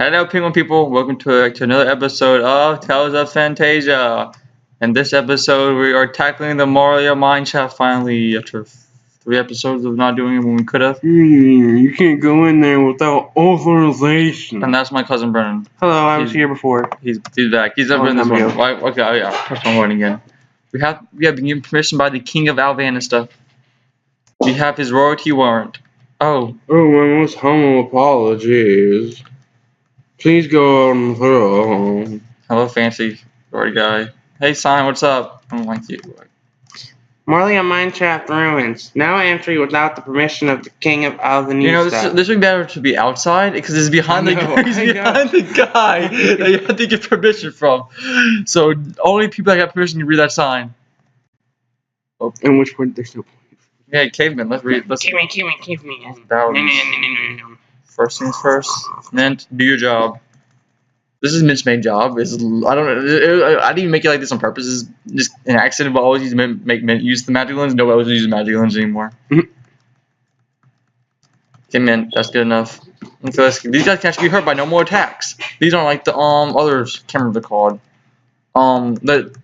Hello, Penguin people. Welcome to another episode of Tales of Phantasia. In this episode, we are tackling the Moria Mnineshaft finally after 3 episodes of not doing it when we could have. You can't go in there without authorization. And that's my cousin Brennan. Hello, I was here before. He's back. He's never in this one. Why? Okay, oh yeah. Press on one again. We have been given permission by the King of Alvanista. We have his royalty warrant. Oh, my most humble apologies. Please go on through. hello, fancy royalty guy. Hey, Sign, what's up? I don't like you. Moria Mnineshaft ruins. No entry without the permission of the King of Alvanista. You know, this would be better to be outside because it's behind the guy. He's behind the guy that you have to get permission from. So only people that got permission can read that sign. Oh. And which point? There's no point. Yeah, caveman. Let's read. Caveman. No. First things first. Mint, do your job. This is Mint's main job. I didn't even make it like this on purpose. It's just an accident. But always make Mint use the magic lens. Nobody else uses magic lens anymore. Okay, Mint, that's good enough. So these guys can actually be hurt by no more attacks. These aren't like the others. Can't remember what they're called. The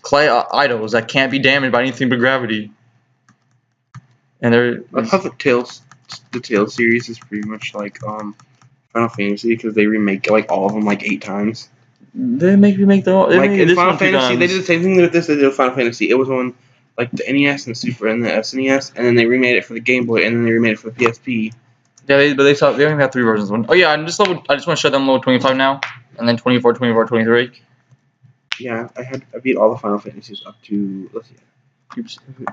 clay idols that can't be damaged by anything but gravity. And they're. I thought the Tales series is pretty much like Final Fantasy because they remake like all of them like 8 times. They remake the whole. Like in Final Fantasy, they did the same thing with this. They did with Final Fantasy. It was on like the NES and the Super and the SNES, and then they remade it for the Game Boy, and then they remade it for the PSP. Yeah, they only have 3 versions. Oh yeah, I just want to show them level 25 now, and then 24, 24, 23. Yeah, I beat all the Final Fantasies up to let's see.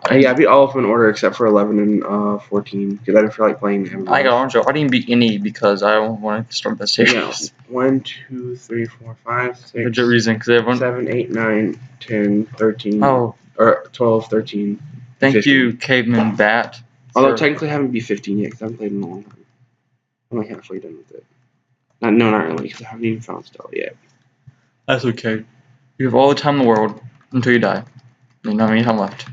I beat all of them in order except for 11 and 14 because I didn't feel like playing them. I got orange. I didn't beat any because I wanted to start that series. Yeah, 1, 2, 3, 4, 5, 6. Legit reason, because everyone. 7, 8, 9, 10, 13. Oh. Or 12, 13. Thank 15. you, Caveman Bat. Although technically I haven't beat 15 yet because I haven't played in a long time. I'm like halfway done with it. No, not really because I haven't even found Stella yet. That's okay. You have all the time in the world until you die. You know how many time left.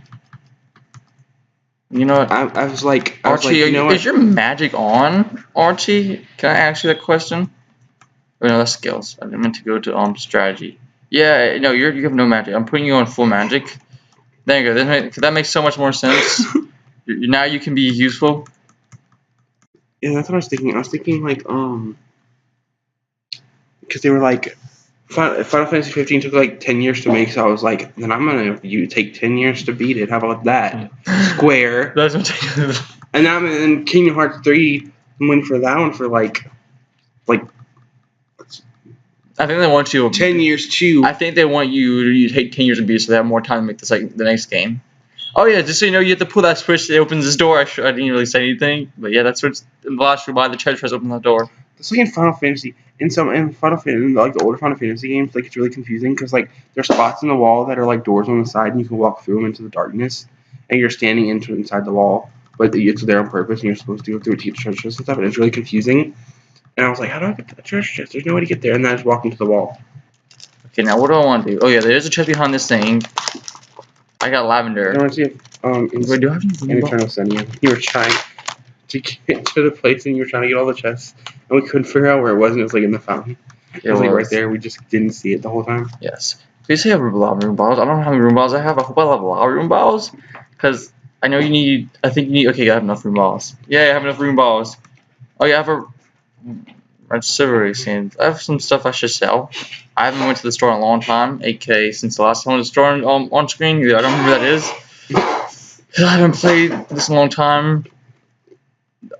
You know what? I was like, Archie, you know is your magic on, Archie? Can I ask you that question? Oh, no, that's skills. I meant to go to strategy. Yeah, no, you have no magic. I'm putting you on full magic. There you go. That makes so much more sense. Now you can be useful. Yeah, that's what I was thinking. I was thinking like because they were like. Final Fantasy 15 took like 10 years to make, so I was like, then I'm gonna take 10 years to beat it. How about that? Square. That's what and now I'm in Kingdom Hearts 3. I'm waiting for that one for like. I think they want you 10 years too. I think they want you to take 10 years to beat it, so they have more time to make this the next game. Oh yeah, just so you know, you have to pull that switch that opens this door. I didn't really say anything, but yeah, that switch allows you to buy the treasure chest, open the door. It's like in Final Fantasy. In Final Fantasy, like the older Final Fantasy games, like it's really confusing because like there's spots in the wall that are like doors on the side, and you can walk through them into the darkness, and you're standing inside the wall, but it's there on purpose, and you're supposed to go through a treasure chest and stuff, and it's really confusing. And I was like, how do I get to the treasure chest? There's no way to get there, and then I just walk into the wall. Okay, now what do I want to do? Oh yeah, there's a chest behind this thing. I got lavender. I want to see if Wait, do I have in Eternal Sunny, you were trying to get to the place and you were trying to get all the chests, and we couldn't figure out where it was, and it was like in the fountain. It was like right there. We just didn't see it the whole time. Yes. Please say I have a lot of room balls. I don't know how many room balls I have. I hope I have a lot of room balls, because I know you need. I think you need. Okay, I have enough room balls. Yeah, I have enough room balls. Oh yeah, I have a red silvery sand. I have some stuff I should sell. I haven't went to the store in a long time. 8K since the last time I went to the store on screen. I don't remember who that is. I haven't played this in a long time.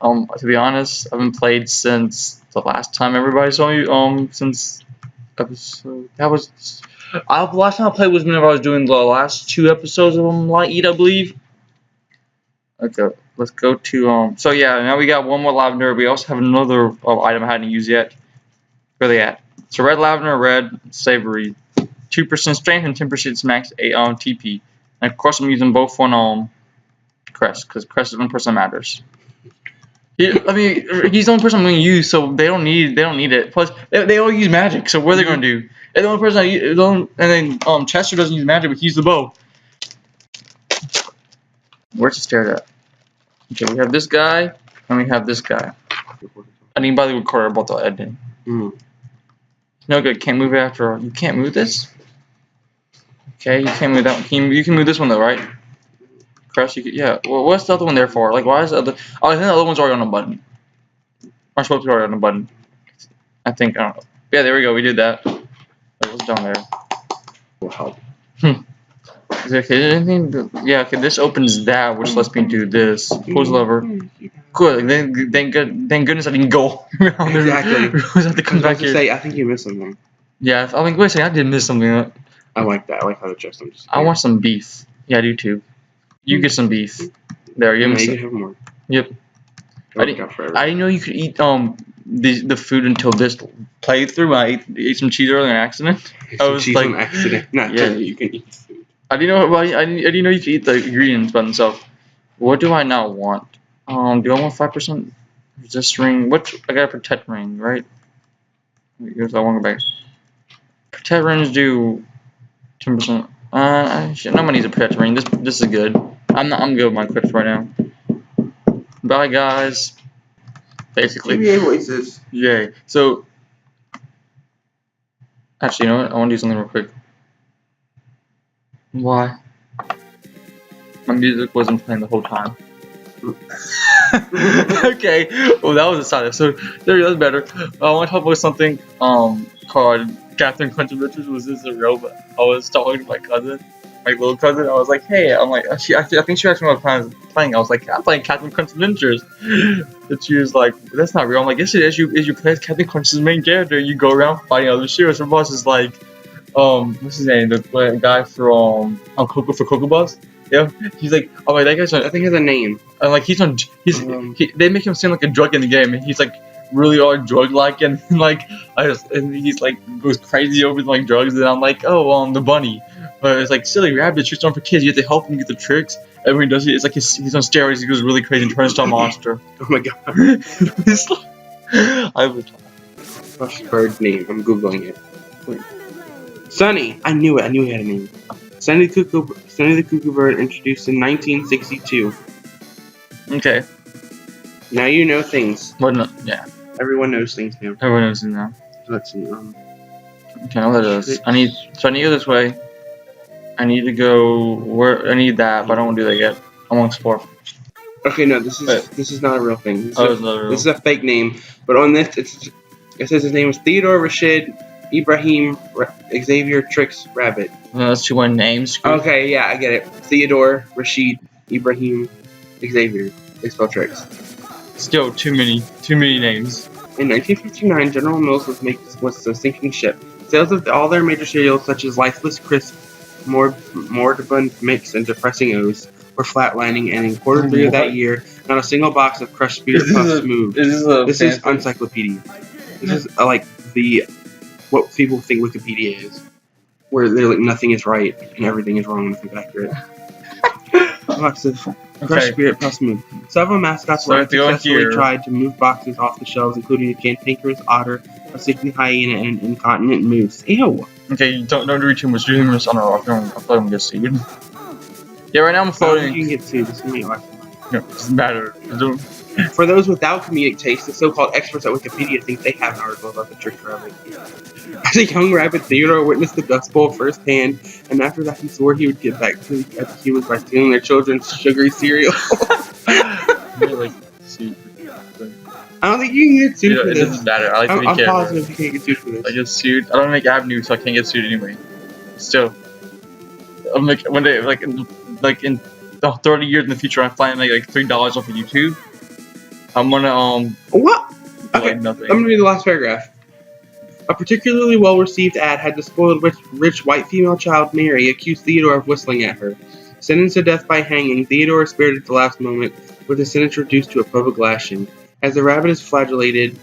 To be honest, I haven't played since the last time everybody saw me. Since episode the last time I played was whenever I was doing the last 2 episodes of Light Eat, I believe. Okay, let's go to So yeah, now we got one more lavender. We also have another item I hadn't used yet. Where they at? So red lavender, red savory, 2% strength and 10% max TP. And of course, I'm using both on Crest because Crest is one person that matters. He's the only person I'm going to use, so they don't need it. Plus, they all use magic, so what are they going to do? And the only person and then Chester doesn't use magic, but he uses the bow. Where's the stair at? Okay, we have this guy, and we have this guy. I didn't bother with recorder about the editing. Mm. No good. Can't move it after all. You can't move this? Okay, you can't move that one. You can move this one though, right? Press, you can, yeah. Well, what's the other one there for? Like, why is the other... Oh, I think the other one's already on a button. I'm supposed to be already on a button. I think, I don't know. Yeah, there we go. We did that. That was down there. Will help. Okay, anything? Yeah, okay, this opens that, which lets me do this. Close lever. Good. Thank goodness I didn't go around there. Exactly. I have to come back here. Say, I think you missed something. Yeah, I mean, wait a second, I did miss something. I like that. I like how the chest is. I want some beef. Yeah, I do too. You get some beef. There, you You get can have more. Yep. I didn't know you could eat the food until this playthrough. I ate some cheese earlier on accident. I was cheese like, on accident. Not yeah. you can eat food. I didn't know. I didn't know you could eat the ingredients by themselves. What do I now want? Do I want 5% resist ring? What I got a protect ring, right? Here's I want to go back. Protect rings do 10%. Nobody needs a protect ring. This is good. I'm good with my equips right now. Bye guys. Basically. GBA voices. Yay. So actually, you know what? I want to do something real quick. Why? My music wasn't playing the whole time. Okay, well that was a side episode. There you go, that's better. I want to talk about something called Catherine Quentin Richards. Was this a real? I was talking to my cousin, my little cousin. I was like, hey, I'm like, I think she asked me what I was playing. I was like, I'm playing Catherine Quentin Richards. And she was like, that's not real. I'm like, yes it is. You play as Catherine Quentin's main character. You go around fighting other heroes. Her boss is like, what's his name? The guy from Coco for Coco Bus. Yeah, he's like, oh my, that guy's on. I think he has a name. Like they make him seem like a drug in the game, and he's like really all drug like, and like and he's like goes crazy over like drugs, and I'm like, oh, the bunny, but it's like silly rabbit tricks on for kids. You have to help him get the tricks. And when he does it, it's like he's on steroids. He goes really crazy and turns to a monster. Oh my god! I would. What's bird name? I'm googling it. Wait. Sunny. I knew it. I knew he had a name. Sunny the Cuckoo Bird, introduced in 1962. Okay. Now you know things. What? No, yeah. Everyone knows things now. Everyone knows it now. Let's see. Okay, I'll let us. I need to go this way. I need to go where I need that, but I don't want to do that yet. I want to explore. Okay, no, this is not a real thing. This is a fake name, but on this it says his name is Theodore Rashid Ibrahim Xavier Trix Rabbit. That's 2 1 names. Okay, yeah, I get it. Theodore Rashid Ibrahim Xavier. They spell Trix. Still too many names. In 1959, General Mills was a sinking ship. Sales of all their major cereals, such as Lifeless Crisp, Moribund Mix, and Depressing O's, were flatlining, and in quarter 3 of that year, not a single box of Crushed Spirit Puffs moved. This is encyclopedia. This is like what people think Wikipedia is, where they're like nothing is right and everything is wrong and nothing's accurate. Box of Crushed Spirit Puffs moved. Several mascots were successfully tried to move boxes off the shelves, including a cantankerous otter, a sickly hyena, and an incontinent moose. Ew. Okay, don't read too much. Do this on a rock. I'm floating get sued. Yeah, right now I'm floating. You can get sued. This is me. No, it doesn't matter. For those without comedic taste, the so-called experts at Wikipedia think they have an article about the trick rabbit. As a young rabbit, Theodore witnessed the Dust Bowl firsthand, and after that he swore he would get back to the humans by stealing their children's sugary cereal. I don't think you can get sued for it this. It doesn't matter. I like to be careful. I'm positive you can't get sued for this. I get sued. I don't make avenues, so I can't get sued anyway. Still, I'm like one day, like in the 30 years in the future, I'm finding like $3 off of YouTube. I'm gonna What? Okay, nothing. I'm gonna read the last paragraph. A particularly well-received ad had the spoiled rich white female child Mary accuse Theodore of whistling at her. Sentenced to death by hanging, Theodore is spared at the last moment, with the sentence reduced to a public lashing. As the rabbit is flagellated,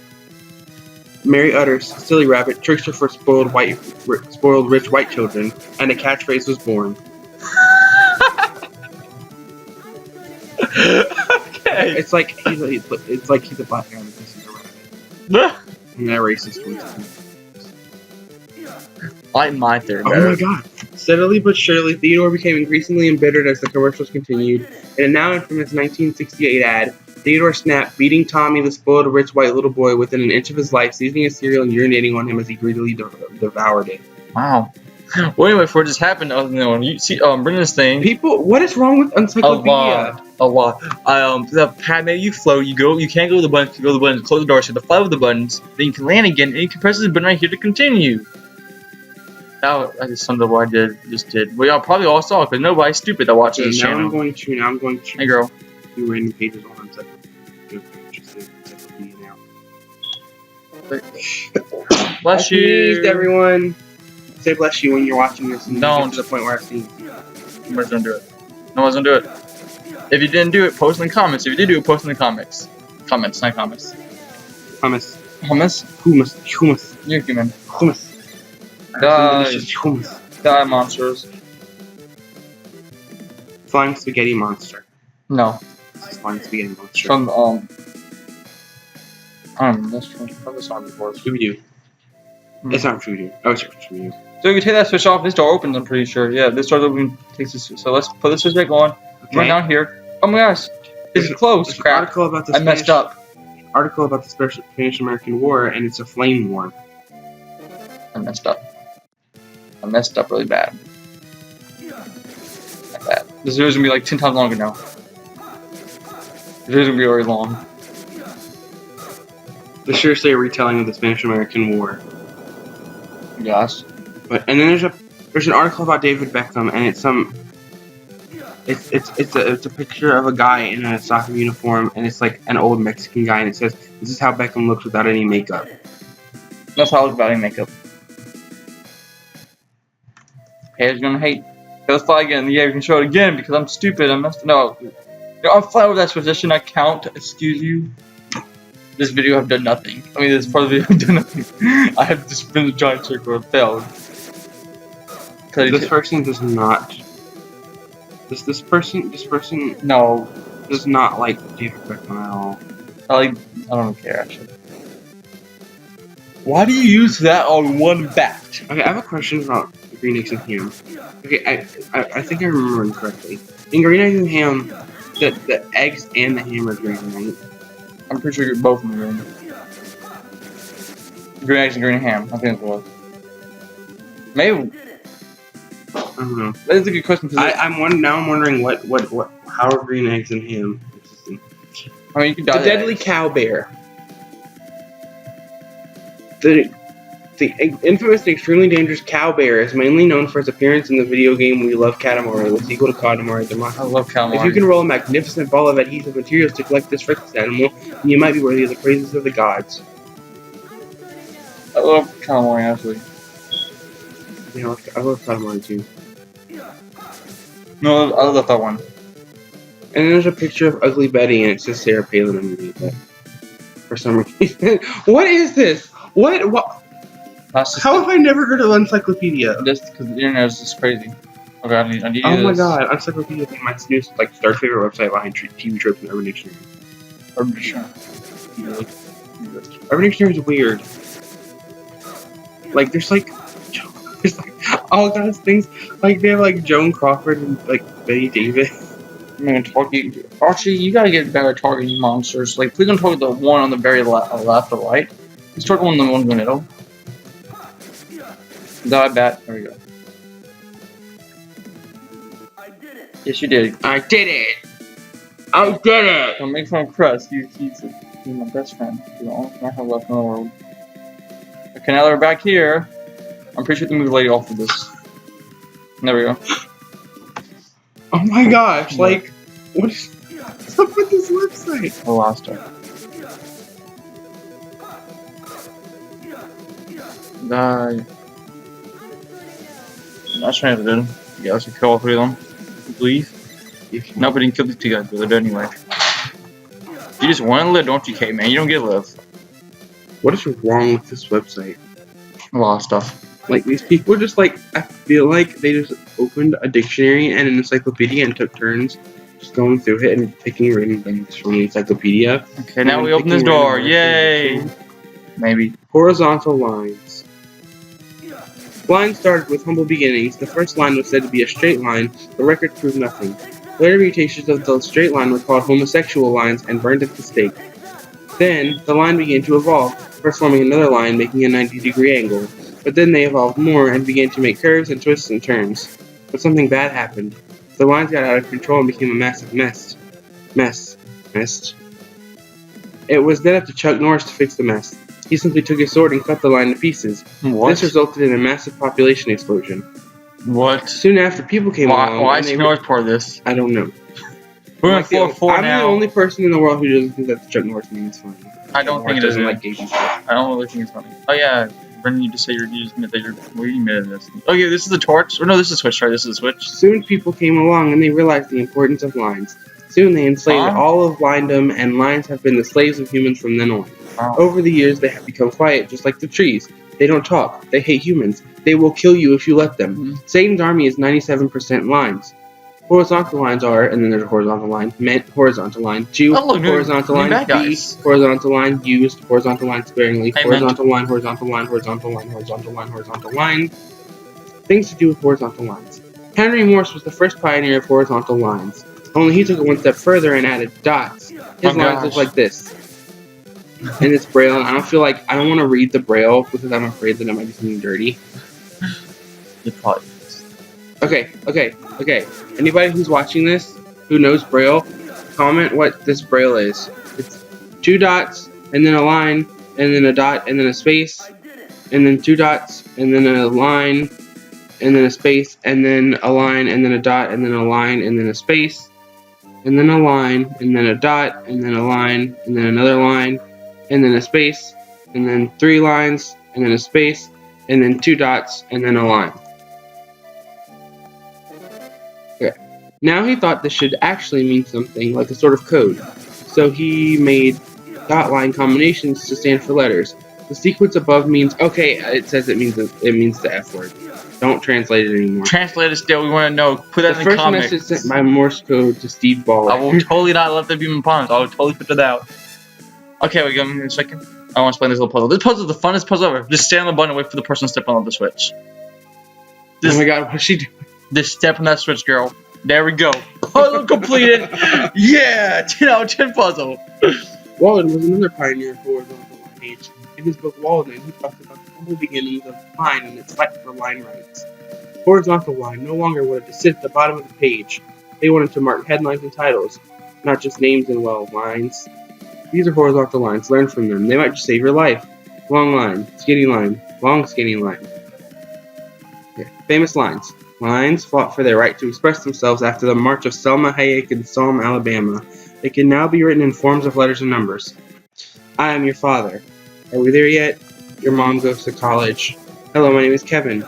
Mary utters, "Silly rabbit, trickster for spoiled rich white children," and a catchphrase was born. Okay. It's like he's a black guy because he's a rabbit. And that racist twist. I like my theory. Oh my god. Steadily but surely, Theodore became increasingly embittered as the commercials continued. In a now infamous 1968 ad, Theodore snapped, beating Tommy, the spoiled rich white little boy, within an inch of his life, seizing his cereal and urinating on him as he greedily devoured it. Wow. Well, anyway, before this happened, you see, Brendan's thing. People, what is wrong with Encyclopedia? A lot. The pad made you float. You can't go with the buttons. You go with the buttons. Close the door. So you have to fly with the buttons. Then you can land again, and you can press this button right here to continue. Now I just summed up what I just did. Well, y'all probably all saw it, because nobody's stupid that watches this channel. Now I'm going to. Hey, girl. Do random pages on Encyclopedia now. Bless you. Everyone. Say bless you when you're watching this. And Don't. Get to the point where I've seen. Nobody's gonna do it. No one's gonna do it. If you didn't do it, post in the comments. If you did do it, post in the comments. Comments, not comments. Hummus. Hummus? Hummus. You're human. Hummus. Hummus. Die, monsters. Flying spaghetti monster. No. Flying spaghetti monster. From, that's from the song before. Scooby-Doo. It's not Scooby-Doo. Oh, it's Scooby-Doo. So you take that switch off, this door opens, I'm pretty sure. Yeah, this door opens, takes this. So let's put this switch back on. Okay. Run down here. Oh my gosh. It's closed. Crap. Article about the I messed up. Article about the Spanish-American War, and it's a flame war. I messed up. I messed up really bad. Like that. This video is gonna be like 10 times longer now. This video is gonna be very long. This is seriously a retelling of the Spanish-American War. Yes. And then there's an article about David Beckham, and it's a picture of a guy in a soccer uniform, and it's like an old Mexican guy, and it says, "This is how Beckham looks without any makeup." That's how I look without any makeup. Haters gonna hate. Okay, let's fly again. Yeah, we can show it again because I'm stupid. I messed. No, I'm flying with that switch. That should not count. Excuse you. This video I've done nothing. I mean, this part of the video I've done nothing. I have just been a giant circle and failed. This person does not. This person No. does not like David Beckham at all. I don't care actually. Why do you use that on one bat? Okay, I have a question about green eggs and ham. Okay, I think I remember correctly. In green eggs and ham, the eggs and the ham are green, right? I'm pretty sure you're both in the green. Green eggs and green ham. I think it was. Maybe. I don't know. That's a good question. I'm wondering how are green eggs and ham existing? I mean, you can die. The deadly cow bear. The infamous and extremely dangerous cow bear is mainly known for its appearance in the video game We Love Katamari, the sequel to Katamari Damacy. I love Katamari. If you can roll a magnificent ball of adhesive materials to collect this precious animal, then you might be worthy of the praises of the gods. I love Katamari, actually. Yeah, I love Katamari too. No, I love that one. And then there's a picture of Ugly Betty, and it says Sarah Palin underneath it. For some reason. What is this? What? How have I never heard of Encyclopedia? Just because the internet is just crazy. Okay, I need oh this. my god, Encyclopedia is my new, like, Star's favorite website behind TV tropes and Urban Dictionary. Urban Dictionary. Urban Dictionary is weird. Like, there's like all kinds of things. Like, they have like Joan Crawford and like Betty Davis. I'm gonna target Archie. You gotta get better at targeting monsters. Like, please don't target the one on the very left or right. Let's target one on the one in the middle. Die bat. There we go. Yes, you did. I did it! I did it! Don't make fun of Crust. He's my best friend. He's the only man I have left in the world. Okay, now that we're back here, I'm pretty sure we can move the lady off of this. There we go. Oh my gosh, like, what's up with this website? I lost her. Die. That's trying to do. Yeah, I should kill all three of them. Please. No, we didn't kill these two guys, but they're dead anyway. You just want to live, don't you, Kate, man? You don't get to live. What is wrong with this website? A lot of stuff. Like, these people are just like, I feel like they just opened a dictionary and an encyclopedia and took turns just going through it and picking random things from the encyclopedia. Okay, now we open this door. Yay! Maybe. Horizontal lines. Line started with humble beginnings. The first line was said to be a straight line. The record proved nothing. Later mutations of the straight line were called homosexual lines and burned at the stake. Then, the line began to evolve, first forming another line making a 90-degree angle. But then they evolved more and began to make curves and twists and turns. But something bad happened. The lines got out of control and became a massive mess. It was then up to Chuck Norris to fix the mess. He simply took his sword and cut the line to pieces. What? This resulted in a massive population explosion. What? Soon after, people came along. Why is Chuck Norris part of this? I don't know. We're in 4-4 I'm now. the only person in the world who doesn't think that the Chuck Norris name is funny. I don't think it is. Doesn't like gay people. I don't really think it's funny. Oh yeah, Brendan, you just say you just admit that you're. What do you admit in this? Oh yeah, this is the torch. Or no, this is a switch. Right, this is a switch. Soon people came along and they realized the importance of lines. Soon they enslaved all of linedom, and lines have been the slaves of humans from then on. Over the years, they have become quiet, just like the trees. They don't talk. They hate humans. They will kill you if you let them. Satan's army is 97% lines. Horizontal lines are, and then there's a horizontal line, meant, horizontal line, Jew, horizontal line, B, horizontal line, used, horizontal line sparingly, horizontal line, horizontal line, horizontal line, horizontal line, horizontal line. Things to do with horizontal lines. Henry Morse was the first pioneer of horizontal lines. Only he took it one step further and added dots. His lines look like this. And it's Braille, and I don't want to read the Braille because I'm afraid that it might be something dirty. It probably is. Okay. Anybody who's watching this, who knows Braille, comment what this Braille is. It's 2 dots, and then a line, and then a dot, and then a space, and then 2 dots, and then a line, and then a space, and then a line, and then a dot, and then a line, and then a space, and then a line, and then a dot, and then a line, and then another line, and then a space, and then 3 lines, and then a space, and then 2 dots, and then a line. Okay. Now he thought this should actually mean something like a sort of code. So he made dot line combinations to stand for letters. The sequence above means it says it means the F word. Don't translate it anymore. Translate it still. We want to know. Put that in the comments. The first message sent by Morse code to Steve Ball. I will totally not let there be my puns. I will totally put that out. Okay, we go in a second. I want to explain this little puzzle. This puzzle is the funnest puzzle ever. Just stand on the button and wait for the person to step on the switch. Oh my god, what's she doing? Just step on that switch, girl. There we go. Puzzle completed. Yeah, 10 out of 10 puzzle. Walden was another pioneer of horizontal lineage. In his book Walden, he talked about the humble beginnings of line and its fight for line rights. Horizontal line no longer wanted to sit at the bottom of the page. They wanted to mark headlines and titles, not just names and, lines. These are horizontal lines. Learn from them. They might just save your life. Long line, skinny line, long skinny line. Okay. Famous lines. Lines fought for their right to express themselves after the March of Selma Hayek in Selma, Alabama. They can now be written in forms of letters and numbers. I am your father. Are we there yet? Your mom goes to college. Hello, my name is Kevin.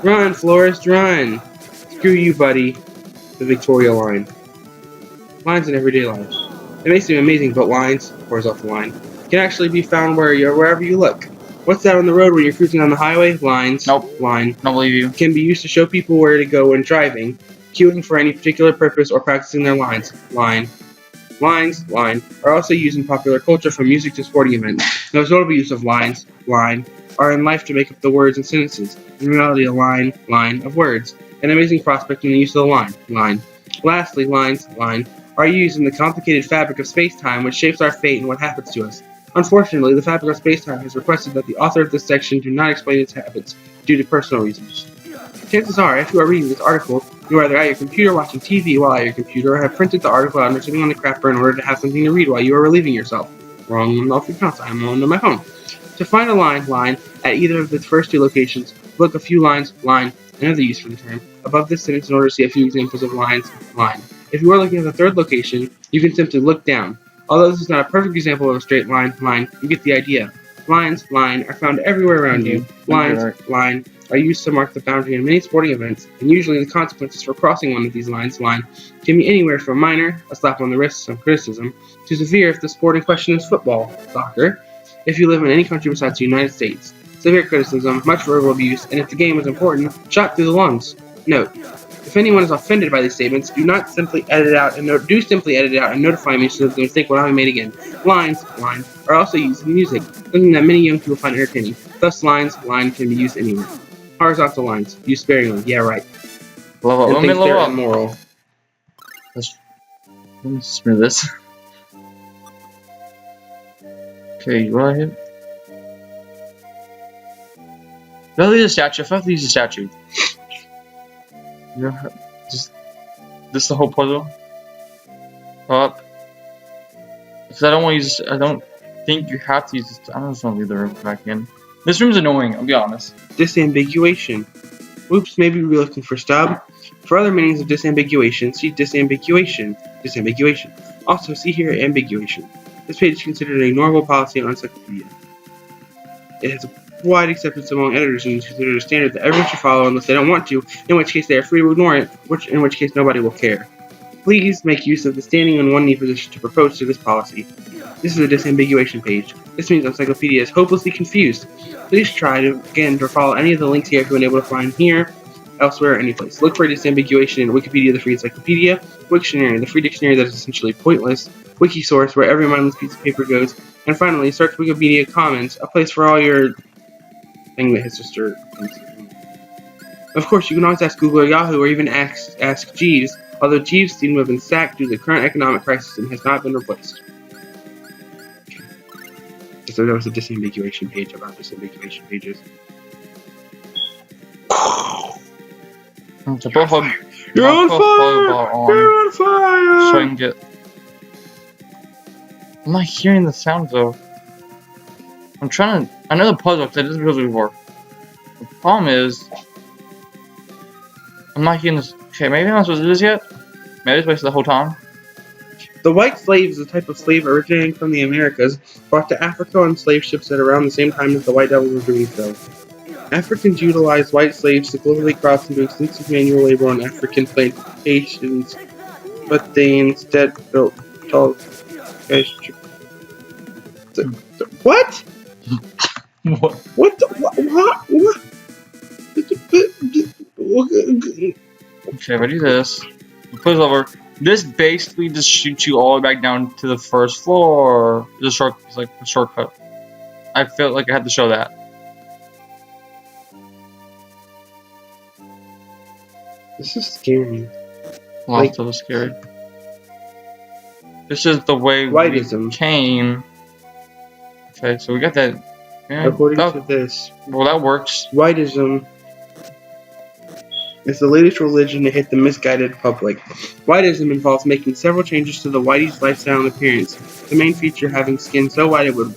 Run, Florist, run! Screw you, buddy. The Victoria line. Lines in everyday life. It may seem amazing, but lines, horizontal line, can actually be found wherever you look. What's that on the road when you're cruising on the highway? Lines. Nope. Line. Don't believe you. Can be used to show people where to go when driving, queuing for any particular purpose, or practicing their lines. Line. Lines, line, are also used in popular culture from music to sporting events. The most notable use of lines, line, are in life to make up the words and sentences. In reality, a line of words. An amazing prospect in the use of the line. Lastly, lines, line, are used in the complicated fabric of space-time which shapes our fate and what happens to us. Unfortunately, the fabric of space-time has requested that the author of this section do not explain its habits due to personal reasons. Chances are, if you are reading this article, you are either at your computer watching TV while at your computer or have printed the article out and are sitting on the crapper in order to have something to read while you are relieving yourself. Wrong off your counts. I'm on my phone. To find a line, at either of the first 2 locations, look a few lines, line, another use for the term, above this sentence in order to see a few examples of lines, line. If you are looking at the 3rd location, you can simply look down. Although this is not a perfect example of a straight line, you get the idea. Lines, line, are found everywhere around you. Lines, line, are used to mark the boundary in many sporting events, and usually the consequences for crossing one of these lines, line, can be anywhere from minor, a slap on the wrist, some criticism, to severe if the sport in question is football, soccer, if you live in any country besides the United States. Severe criticism, much verbal abuse, and if the game is important, shot through the lungs. Note: if anyone is offended by these statements, do simply edit it out and notify me so that the mistake will not be made again. Lines, line, are also used in music, something that many young people find entertaining. Thus, line, can be used anywhere. Horizontal lines, used sparingly. Yeah, right. Level up. And things they're immoral. Let me smear this. Okay, you want to hit? If I leave the statue, if I leave the statue. Yeah, just this the whole puzzle. Up. Because I don't want to use this, I don't think you have to use this. I just want to leave the room back in. This room's annoying, I'll be honest. Disambiguation. Oops, maybe we're looking for stub. For other meanings of disambiguation, see disambiguation. Disambiguation. Also, see here ambiguation. This page is considered a normal policy on Encyclopedia. It has a wide acceptance among editors and is considered a standard that everyone should follow unless they don't want to, in which case they are free to ignore it, in which case nobody will care. Please make use of the standing on one knee position to propose to this policy. This is a disambiguation page. This means Encyclopedia is hopelessly confused. Please try to follow any of the links here to enable to find here, elsewhere, or anyplace. Look for disambiguation in Wikipedia, the free encyclopedia, Wiktionary, the free dictionary that is essentially pointless, Wikisource, where every mindless piece of paper goes, and finally, search Wikipedia Commons, a place for all your thing that his sister thinks. Of course, you can always ask Google or Yahoo, or even ask Jeeves, although Jeeves seems to have been sacked due to the current economic crisis and has not been replaced. So there was a disambiguation page about disambiguation pages. To put You're on fire! You're on fire! So I can get. I'm not hearing the sound though. I'm trying to. I know the puzzle because I did the puzzle before. The problem is, I'm not hearing this. Okay, maybe I'm not supposed to do this yet. Maybe I just wasted the whole time. The white slave is a type of slave originating from the Americas, brought to Africa on slave ships at around the same time as the white devils were doing so. Africans utilized white slaves to globally cross and do extensive manual labor on African plantations, but they instead built tall What? What? What the what? Okay, if I do this, the puzzle over. This basically just shoots you all the way back down to the first floor. It's like a shortcut. I felt like I had to show that. This is scary. Lots of scary. This is the way Whiteism. we came. Okay, so we got that. Yeah, According to this, well, that works. Whiteism is the latest religion to hit the misguided public. Whiteism involves making several changes to the whitey's lifestyle and appearance. The main feature having skin so white it would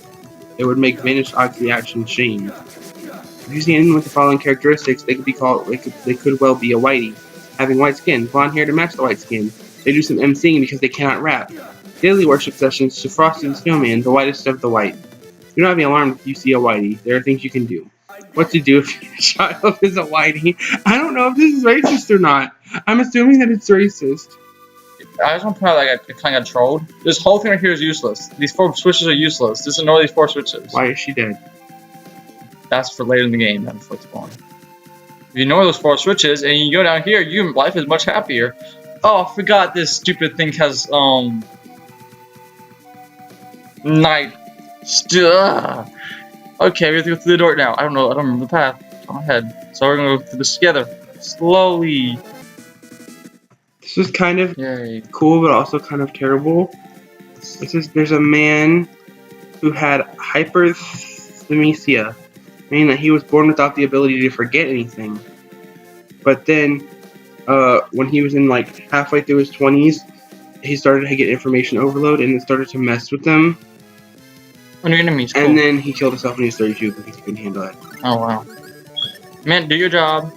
make vanished ugly action shame. If you see anyone with the following characteristics, they could well be a whitey. Having white skin, blonde hair to match the white skin. They do some emceeing because they cannot rap. Daily worship sessions to Frosty the Snowman, the whitest of the white. Do not be alarmed if you see a whitey. There are things you can do. What to do if your child is a whitey? I don't know if this is racist or not. I'm assuming that it's racist. I just want to point out that I kind of got trolled. This whole thing right here is useless. These 4 switches are useless. Just ignore these 4 switches. Why is she dead? That's for later in the game, not before it's spawn. If you ignore those 4 switches and you go down here, your life is much happier. Oh, I forgot this stupid thing has, night. Okay, we have to go through the door now. I don't remember the path. It's on my head. So we're gonna go through this together. Slowly. This is kind of Yay. cool, but also kind of terrible. There's a man who had hyperthymesia, meaning that he was born without the ability to forget anything. But then, when he was in like halfway through his 20s, he started to get information overload, and it started to mess with him. When your enemies. Cool. And then he killed himself when he was 32 because he couldn't handle it. Oh wow. Man, do your job.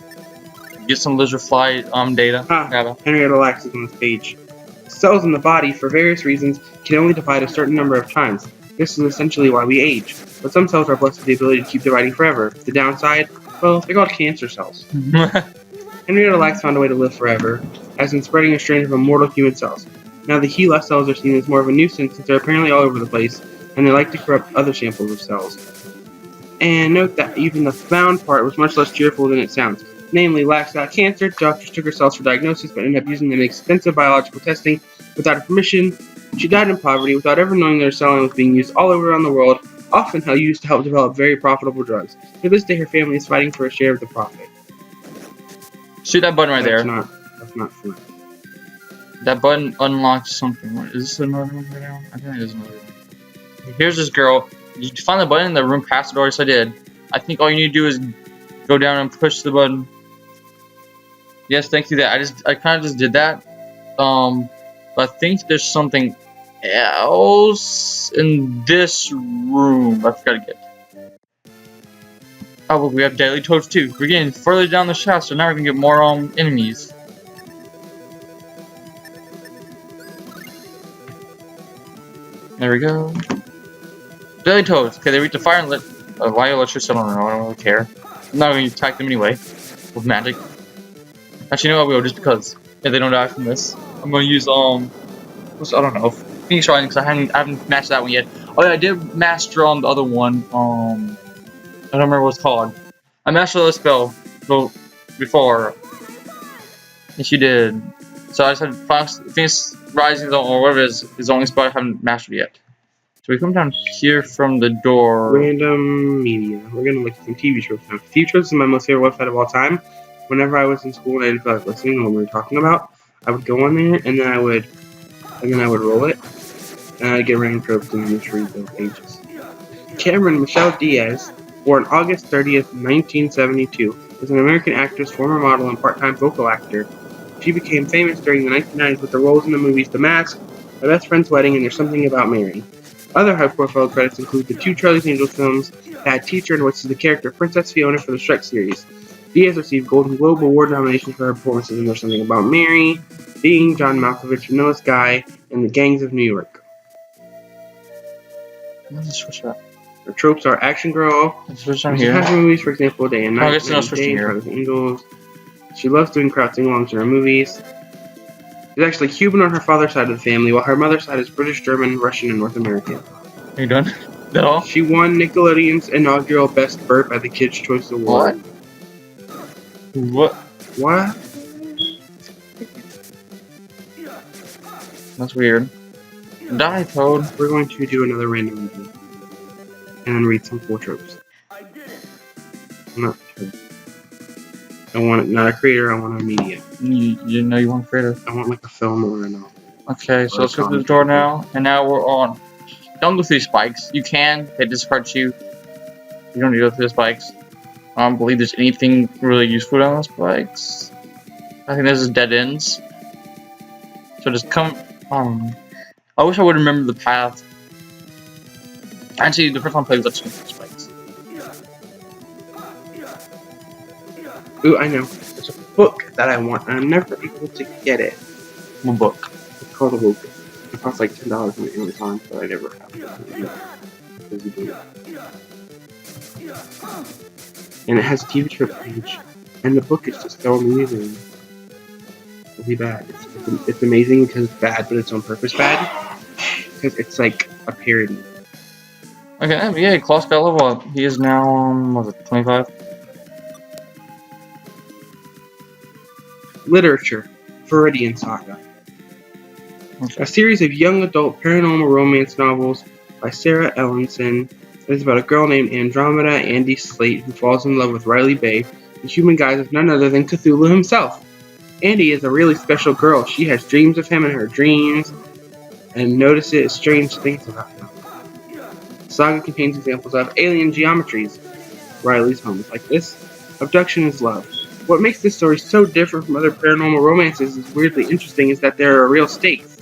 Get some lizard fly data. Henrietta Lacks is on this page. Cells in the body, for various reasons, can only divide a certain number of times. This is essentially why we age. But some cells are blessed with the ability to keep dividing forever. The downside? Well, they're called cancer cells. Henrietta Lacks found a way to live forever, as in spreading a strain of immortal human cells. Now the HeLa cells are seen as more of a nuisance since they're apparently all over the place, and they like to corrupt other samples of cells. And note that even the found part was much less cheerful than it sounds. Namely, Lacks got cancer, doctors took her cells for diagnosis, but ended up using them in expensive biological testing without her permission. She died in poverty without ever knowing that her cell line was being used all over around the world, often used to help develop very profitable drugs. To this day, her family is fighting for a share of the profit. Shoot that button right there. That's not fun. That button unlocks something. What, is this another room right now? I think it is another room. Here's this girl. You find the button in the room past the door, yes I did. I think all you need to do is go down and push the button. Yes, thank you. I kind of just did that. But I think there's something else in this room. I forgot to get. Oh, look, we have deadly toads too. We're getting further down the shaft, so now we're gonna get more enemies. There we go. Deadly toads. Okay, they reach the fire and why electricity? I don't know. I don't really care. I'm not going to attack them anyway with magic. Actually, you know what? We will just because if they don't die from this. I'm going to use I don't know. Phoenix Rising because I haven't mastered that one yet. Oh yeah, I did master the other one. I don't remember what it's called. I mastered the spell before. Yes, you did. So I said Phoenix Rising or whatever it is the only spell I haven't mastered yet. So we come down here from the door. Random media. We're gonna look at some TV tropes now. TV tropes is my most favorite website of all time. Whenever I was in school and I didn't feel like listening to what we were talking about, I would go on there and then I would roll it and I'd get random tropes and then just read those pages. Cameron Michelle Diaz, born August 30th, 1972, is an American actress, former model, and part-time vocal actor. She became famous during the 1990s with her roles in the movies The Mask, My Best Friend's Wedding, and There's Something About Mary. Other high-profile credits include the 2 Charlie's Angels films, Bad Teacher, in which is the character Princess Fiona for the Shrek series. Diaz received Golden Globe Award nominations for her performances in There's Something About Mary, Being John Malkovich, Vanilla Sky, and The Gangs of New York. Let's switch that. Her tropes are Action Girl. Let's switch on here. Her movies, for example, Day and Night, I guess no switching here. Charlie's Angels. She loves doing crowd sing-alongs in her movies. She's actually Cuban on her father's side of the family, while her mother's side is British, German, Russian, and North American. Are you done? That all? She won Nickelodeon's inaugural Best Burp at the Kids' Choice Award. What? What? That's weird. Die, Toad. We're going to do another random movie. And then read some cool tropes. I'm not sure. I want not a creator, I want a media. You know you want a creator. I want like a film or a novel. Okay, so let's go through the door now. And now we're on. Don't go through these spikes. You can. They discard you. You don't need to go through the spikes. I don't believe there's anything really useful down those spikes. I think this is dead ends. So just come. I wish I would remember the path. Actually, the first time I played was just through spikes. Ooh, I know. There's a book that I want, and I'm never able to get it. What book? It's called a book. It costs like $10 on Amazon, but I never have it. And it has a TV trip page, and the book is just so amazing. Really bad. It's amazing because it's bad, but it's on purpose bad. Because it's like a parody. Okay, yeah, Klaus got level up. He is now, what was it, 25? Literature. Viridian Saga. Okay. A series of young adult paranormal romance novels by Sarah Ellenson. It is about a girl named Andromeda Andy Slate who falls in love with Riley Bay, the human guise of none other than Cthulhu himself. Andy is a really special girl. She has dreams of him in her dreams and notices strange things about him. The saga contains examples of alien geometries, Riley's home is like this, abduction is love. What makes this story so different from other paranormal romances is weirdly interesting is that there are real stakes.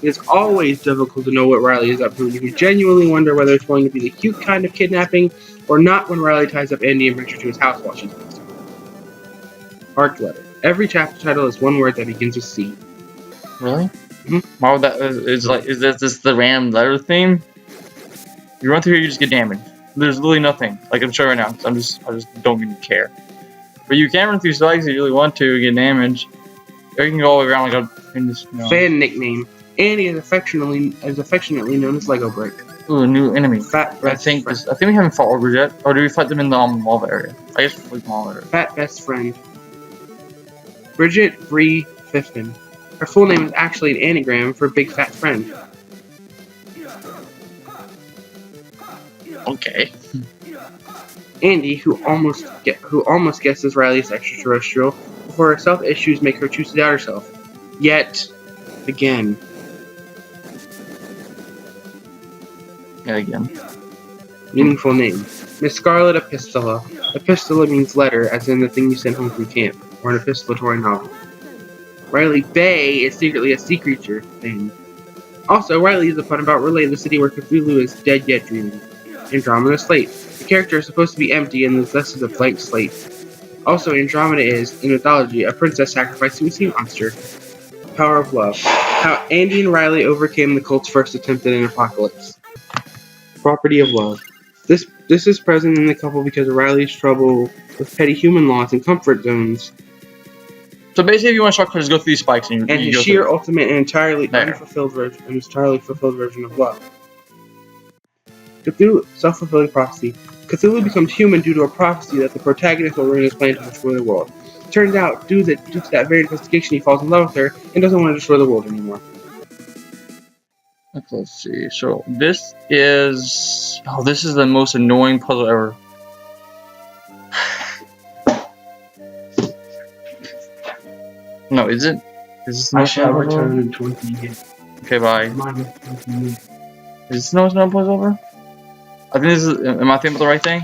It is always difficult to know what Riley is up to, and you genuinely wonder whether it's going to be the cute kind of kidnapping or not when Riley ties up Andy and brings her to his house while she's missing. Arc letter. Every chapter title is one word that begins with C. Really? Mm-hmm. Why would that? Is this the random letter theme? You run through here, you just get damaged. There's literally nothing. Like I'm sure right now, I just don't even care. But you can run through spikes if you really want to get damaged. Or you can go all the way around like a Fan nickname. Andy is affectionately known as Lego Brick. Ooh, a new enemy. Fat I think we haven't fought ogres yet. Or do we fight them in the lava area? I guess we fight lava area. Fat best friend. Bridget Bree Fifton. Her full name is actually an anagram for big fat friend. Okay. Andy, who almost guesses Riley is extraterrestrial, before her self issues make her choose to doubt herself. Yet, Again. Yeah, again. Meaningful name. Miss Scarlet Epistola. Epistola means letter, as in the thing you sent home from camp, or an epistolatory novel. Riley Bay is secretly a sea creature thing. Also, Riley is a pun about Relay, the city where Cthulhu is dead yet dreaming. Andromeda Slate. The character is supposed to be empty and is listed as a blank slate. Also, Andromeda is, in mythology, a princess sacrificed to a sea monster. Power of Love. How Andy and Riley overcame the cult's first attempt at an apocalypse. Property of Love. This is present in the couple because of Riley's trouble with petty human laws and comfort zones, So basically, if you want to shortcut, just go through these spikes and and you his go sheer through. ultimate and entirely There. fulfilled version of love. Cthulhu, self-fulfilling prophecy. Cthulhu becomes human due to a prophecy that the protagonist will ruin his plan to destroy the world. Turns out, due to that very investigation, he falls in love with her and doesn't want to destroy the world anymore. Let's see. So this is the most annoying puzzle ever. No, is it? Is this the I most shall annoying puzzle return ever? in 20 years. Okay, bye. Come on, 20 years. Is this the most annoying puzzle ever? I think this is. Am I thinking about the right thing?